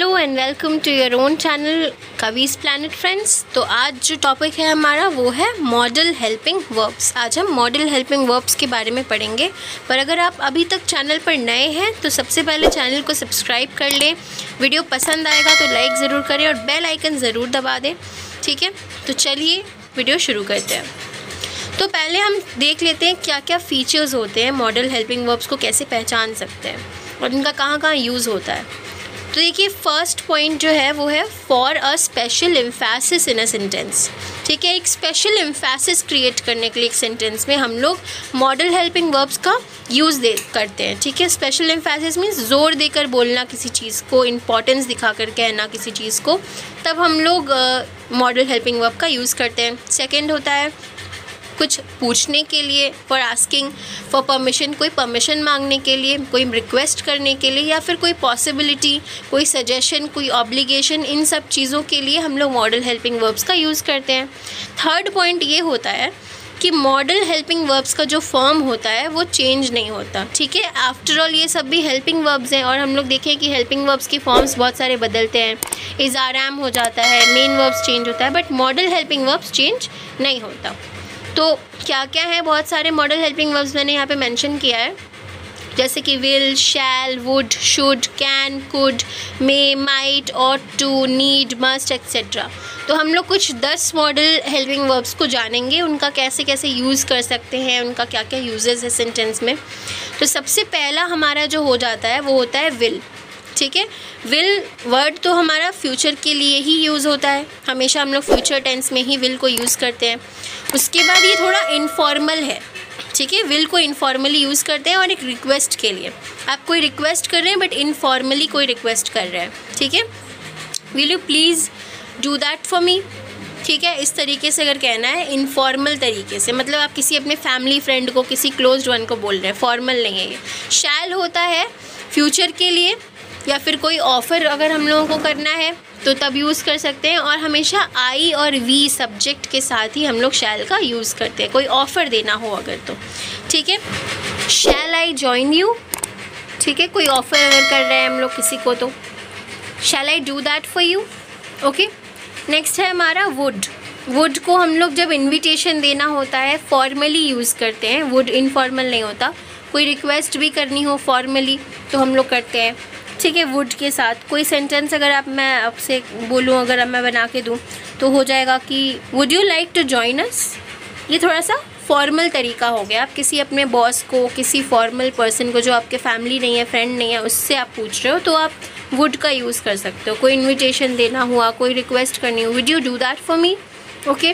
Hello and welcome to your own channel quiz planet friends. तो आज जो topic है हमारा वो है मॉडल हेल्पिंग वर्ब्स। आज हम मॉडल हेल्पिंग वर्ब्स के बारे में पढ़ेंगे। पर अगर आप अभी तक चैनल पर नए हैं तो सबसे पहले चैनल को सब्सक्राइब कर लें। वीडियो पसंद आएगा तो लाइक ज़रूर करें और बेल आइकन ज़रूर दबा दें। ठीक है, तो चलिए वीडियो शुरू करते हैं। तो पहले हम देख लेते हैं क्या क्या फ़ीचर्स होते हैं, मॉडल हेल्पिंग वर्ब्स को कैसे पहचान सकते हैं और इनका कहाँ कहाँ यूज़ होता है। तो देखिए, फर्स्ट पॉइंट जो है वो है for a special emphasis in a sentence. ठीक है, एक स्पेशल एम्फेसिस क्रिएट करने के लिए एक सेंटेंस में हम लोग मॉडल हेल्पिंग वर्ब्स का यूज़ करते हैं। ठीक है, स्पेशल एम्फेसिस मीन्स ज़ोर देकर बोलना किसी चीज़ को, इम्पॉर्टेंस दिखा कर कहना किसी चीज़ को, तब हम लोग मॉडल हेल्पिंग वर्ब का यूज़ करते हैं। सेकेंड होता है कुछ पूछने के लिए, फॉर आस्किंग, फॉर परमिशन, कोई परमिशन मांगने के लिए, कोई रिक्वेस्ट करने के लिए, या फिर कोई पॉसिबिलिटी, कोई सजेशन, कोई ऑब्लिगेशन, इन सब चीज़ों के लिए हम लोग मॉडल हेल्पिंग वर्ब्स का यूज़ करते हैं। थर्ड पॉइंट ये होता है कि मॉडल हेल्पिंग वर्ब्स का जो फॉर्म होता है वो चेंज नहीं होता। ठीक है, आफ्टर ऑल ये सब भी हेल्पिंग वर्ब्स हैं और हम लोग देखें कि हेल्पिंग वर्ब्स के फॉर्म्स बहुत सारे बदलते हैं। इज़ आर एम हो जाता है, मेन वर्ब्स चेंज होता है, but model helping verbs change नहीं होता। तो क्या क्या है, बहुत सारे मॉडल हेल्पिंग वर्ब्स मैंने यहाँ पे मेंशन किया है, जैसे कि will, shall, would, should, can, could, may, might, ought to, need, must etcetera. तो हम लोग कुछ 10 मॉडल हेल्पिंग वर्ब्स को जानेंगे, उनका कैसे कैसे यूज़ कर सकते हैं, उनका क्या क्या यूजेस है सेंटेंस में। तो सबसे पहला हमारा जो हो जाता है वो होता है विल। ठीक है, विल वर्ड तो हमारा फ्यूचर के लिए ही यूज़ होता है, हमेशा हम लोग फ्यूचर टेंस में ही विल को यूज़ करते हैं। उसके बाद ये थोड़ा इनफॉर्मल है। ठीक है, विल को इनफॉर्मली यूज़ करते हैं और एक रिक्वेस्ट के लिए, आप कोई रिक्वेस्ट कर रहे हैं बट इनफॉर्मली कोई रिक्वेस्ट कर रहे हैं। ठीक है, will you please do that for me. ठीक है, इस तरीके से अगर कहना है इनफॉर्मल तरीके से, मतलब आप किसी अपने फैमिली फ्रेंड को, किसी क्लोज्ड वन को बोल रहे हैं, फॉर्मल नहीं है ये। शैल होता है फ्यूचर के लिए, या फिर कोई ऑफ़र अगर हम लोगों को करना है तो तब यूज़ कर सकते हैं, और हमेशा आई और वी सब्जेक्ट के साथ ही हम लोग शैल का यूज़ करते हैं, कोई ऑफ़र देना हो अगर तो। ठीक है, शैल आई जॉइन यू। ठीक है, कोई ऑफ़र अगर कर रहे हैं हम लोग किसी को तो shall I do that for you. Okay, next है हमारा वुड। वुड को हम लोग जब इन्विटेशन देना होता है फॉर्मली यूज़ करते हैं, वुड इनफॉर्मल नहीं होता। कोई रिक्वेस्ट भी करनी हो फॉर्मली तो हम लोग करते हैं। ठीक है, वुड के साथ कोई सेंटेंस अगर मैं आपसे बोलूँ, अगर अब मैं बना के दूँ तो हो जाएगा कि would you like to join us. ये थोड़ा सा फॉर्मल तरीका हो गया, आप किसी अपने बॉस को, किसी फॉर्मल पर्सन को जो आपके फैमिली नहीं है, फ्रेंड नहीं है, उससे आप पूछ रहे हो तो आप वुड का यूज़ कर सकते हो। कोई इन्विटेशन देना हुआ, कोई रिक्वेस्ट करनी हो, would you do that for me. Okay,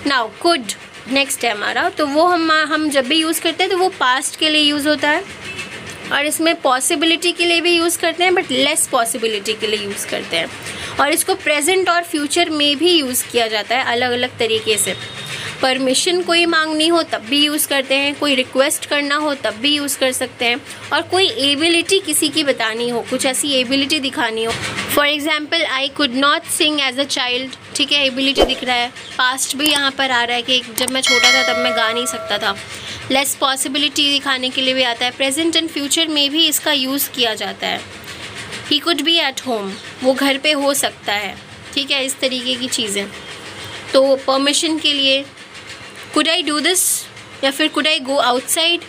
now could next है हमारा। तो वो हम जब भी यूज़ करते हैं तो वो पास्ट के लिए यूज़ होता है, और इसमें पॉसिबिलिटी के लिए भी यूज़ करते हैं बट लेस पॉसिबिलिटी के लिए यूज़ करते हैं, और इसको प्रेजेंट और फ्यूचर में भी यूज़ किया जाता है अलग अलग तरीके से। परमिशन कोई मांगनी हो तब भी यूज़ करते हैं, कोई रिक्वेस्ट करना हो तब भी यूज़ कर सकते हैं, और कोई एबिलिटी किसी की बतानी हो, कुछ ऐसी एबिलिटी दिखानी हो। For example, I could not sing as a child. ठीक है, एबिलिटी दिख रहा है। पास्ट भी यहाँ पर आ रहा है कि जब मैं छोटा था तब मैं गा नहीं सकता था। लेस पॉसिबिलिटी दिखाने के लिए भी आता है। प्रेजेंट एंड फ्यूचर में भी इसका यूज़ किया जाता है। He could be at home, वो घर पे हो सकता है। ठीक है, इस तरीके की चीज़ें। तो परमिशन के लिए कुड आई डू दिस, या फिर कुड आई गो आउटसाइड,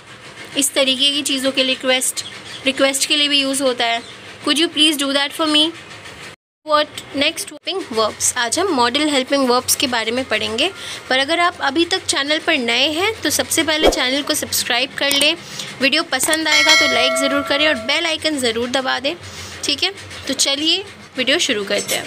इस तरीके की चीज़ों के लिए रिक्वेस्ट के लिए भी यूज़ होता है। Could you please do that for me. What next helping verbs. आज हम मॉडल हेल्पिंग वर्ब्स के बारे में पढ़ेंगे। पर अगर आप अभी तक चैनल पर नए हैं तो सबसे पहले चैनल को सब्सक्राइब कर लें। वीडियो पसंद आएगा तो लाइक ज़रूर करें और बेल आइकन ज़रूर दबा दें। ठीक है, तो चलिए वीडियो शुरू करते हैं।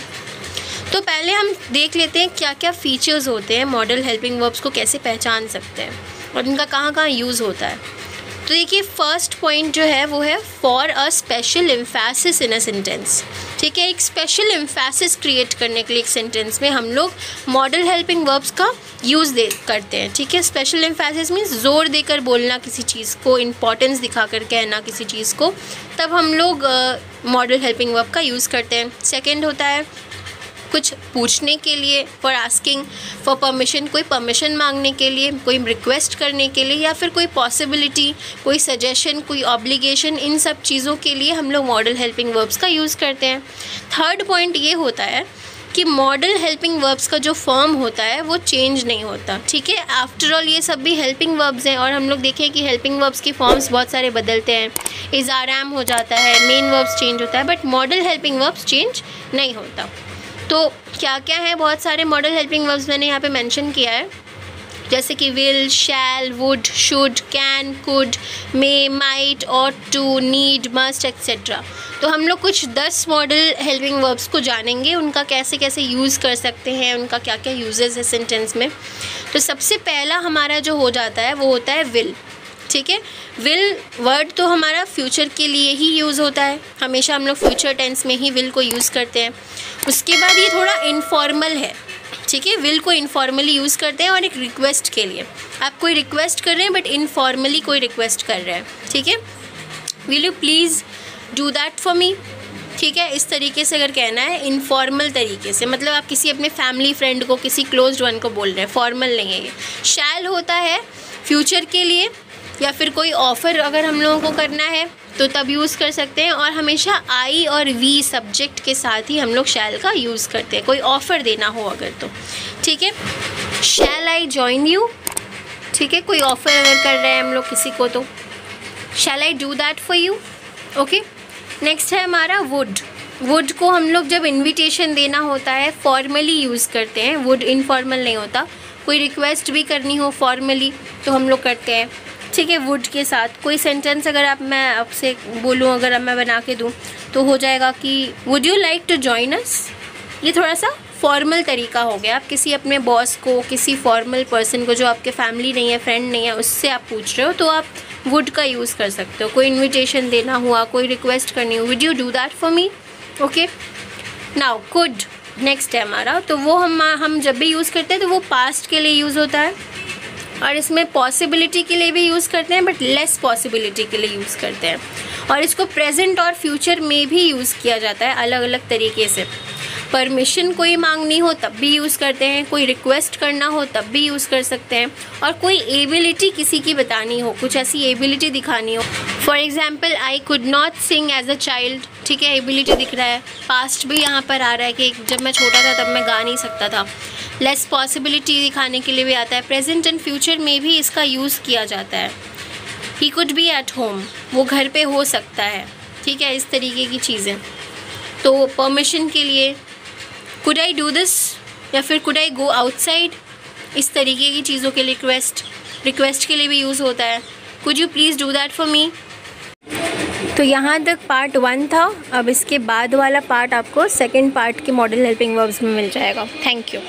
तो पहले हम देख लेते हैं क्या क्या फ़ीचर्स होते हैं, मॉडल हेल्पिंग वर्ब्स को कैसे पहचान सकते हैं और इनका कहाँ कहाँ यूज़ होता है। तो देखिए, फर्स्ट पॉइंट जो है वो है for a special emphasis in a sentence. ठीक है, एक स्पेशल एम्फेसिस क्रिएट करने के लिए एक सेंटेंस में हम लोग मॉडल हेल्पिंग वर्ब्स का यूज़ करते हैं। ठीक है, स्पेशल एम्फेसिस मीन्स ज़ोर देकर बोलना किसी चीज़ को, इम्पॉर्टेंस दिखा कर कहना किसी चीज़ को, तब हम लोग मॉडल हेल्पिंग वर्ब का यूज़ करते हैं। सेकेंड होता है कुछ पूछने के लिए, फॉर आस्किंग फॉर परमिशन, कोई परमिशन मांगने के लिए, कोई रिक्वेस्ट करने के लिए, या फिर कोई पॉसिबिलिटी, कोई सजेशन, कोई ऑब्लिगेशन, इन सब चीज़ों के लिए हम लोग मॉडल हेल्पिंग वर्ब्स का यूज़ करते हैं। थर्ड पॉइंट ये होता है कि मॉडल हेल्पिंग वर्ब्स का जो फॉर्म होता है वो चेंज नहीं होता, ठीक है। आफ्टर ऑल ये सब भी हेल्पिंग वर्ब्स हैं, और हम लोग देखें कि हेल्पिंग वर्ब्स के फॉर्म्स बहुत सारे बदलते हैं, इज़ आर एम हो जाता है, मेन वर्ब्स चेंज होता है, but model helping verbs change नहीं होता। तो क्या क्या है, बहुत सारे मॉडल हेल्पिंग वर्ब्स मैंने यहाँ पे मेंशन किया है, जैसे कि will, shall, would, should, can, could, may, might, ought to, need, must etcetera. तो हम लोग कुछ 10 मॉडल हेल्पिंग वर्ब्स को जानेंगे, उनका कैसे कैसे यूज़ कर सकते हैं, उनका क्या क्या यूजेस है सेंटेंस में। तो सबसे पहला हमारा जो हो जाता है वो होता है विल, ठीक है। विल वर्ड तो हमारा फ्यूचर के लिए ही यूज़ होता है, हमेशा हम लोग फ्यूचर टेंस में ही विल को यूज़ करते हैं। उसके बाद ये थोड़ा इनफॉर्मल है, ठीक है। विल को इनफॉर्मली यूज़ करते हैं और एक रिक्वेस्ट के लिए, आप कोई रिक्वेस्ट कर रहे हैं बट इनफॉर्मली कोई रिक्वेस्ट कर रहे हैं, ठीक है। Will you please do that for me, ठीक है। इस तरीके से अगर कहना है इनफॉर्मल तरीके से, मतलब आप किसी अपने फैमिली फ्रेंड को, किसी क्लोज्ड वन को बोल रहे हैं, फॉर्मल नहीं है ये। शैल होता है फ्यूचर के लिए, या फिर कोई ऑफ़र अगर हम लोगों को करना है तो तब यूज़ कर सकते हैं, और हमेशा आई और वी सब्जेक्ट के साथ ही हम लोग शैल का यूज़ करते हैं, कोई ऑफ़र देना हो अगर तो, ठीक है। शैल आई जॉइन यू, ठीक है, कोई ऑफ़र अगर कर रहे हैं हम लोग किसी को तो shall I do that for you, okay. Next है हमारा वुड। वुड को हम लोग जब इन्विटेशन देना होता है फॉर्मली यूज़ करते हैं, वुड इनफॉर्मल नहीं होता। कोई रिक्वेस्ट भी करनी हो फॉर्मली तो हम लोग करते हैं, ठीक है। वुड के साथ कोई सेंटेंस अगर मैं आपसे बोलूँ, अगर मैं बना के दूँ तो हो जाएगा कि would you like to join us. ये थोड़ा सा फॉर्मल तरीका हो गया, आप किसी अपने बॉस को, किसी फॉर्मल पर्सन को जो आपके फैमिली नहीं है, फ्रेंड नहीं है, उससे आप पूछ रहे हो तो आप वुड का यूज़ कर सकते हो। कोई इन्विटेशन देना हुआ, कोई रिक्वेस्ट करनी हो, would you do that for me, okay. Now could next है हमारा, तो वो हम जब भी यूज़ करते हैं तो वो पास्ट के लिए यूज़ होता है, और इसमें पॉसिबिलिटी के लिए भी यूज़ करते हैं बट लेस पॉसिबिलिटी के लिए यूज़ करते हैं, और इसको प्रेजेंट और फ्यूचर में भी यूज़ किया जाता है अलग अलग तरीके से। परमिशन कोई मांगनी हो तब भी यूज़ करते हैं, कोई रिक्वेस्ट करना हो तब भी यूज़ कर सकते हैं, और कोई एबिलिटी किसी की बतानी हो, कुछ ऐसी एबिलिटी दिखानी हो। For example I could not sing as a child, ठीक है, एबिलिटी दिख रहा है। पास्ट भी यहाँ पर आ रहा है कि जब मैं छोटा था तब मैं गा नहीं सकता था। लेस पॉसिबिलिटी दिखाने के लिए भी आता है। प्रेजेंट एंड फ्यूचर में भी इसका यूज़ किया जाता है। He could be at home, वो घर पे हो सकता है, ठीक है, इस तरीके की चीज़ें। तो परमिशन के लिए कुड आई डू दिस, या फिर कुड आई गो आउटसाइड, इस तरीके की चीज़ों के लिए रिक्वेस्ट के लिए भी यूज़ होता है। Could you please do that for me. तो यहाँ तक पार्ट 1 था। अब इसके बाद वाला पार्ट आपको सेकंड पार्ट के मॉडल हेल्पिंग वर्ब्स में मिल जाएगा। Thank you.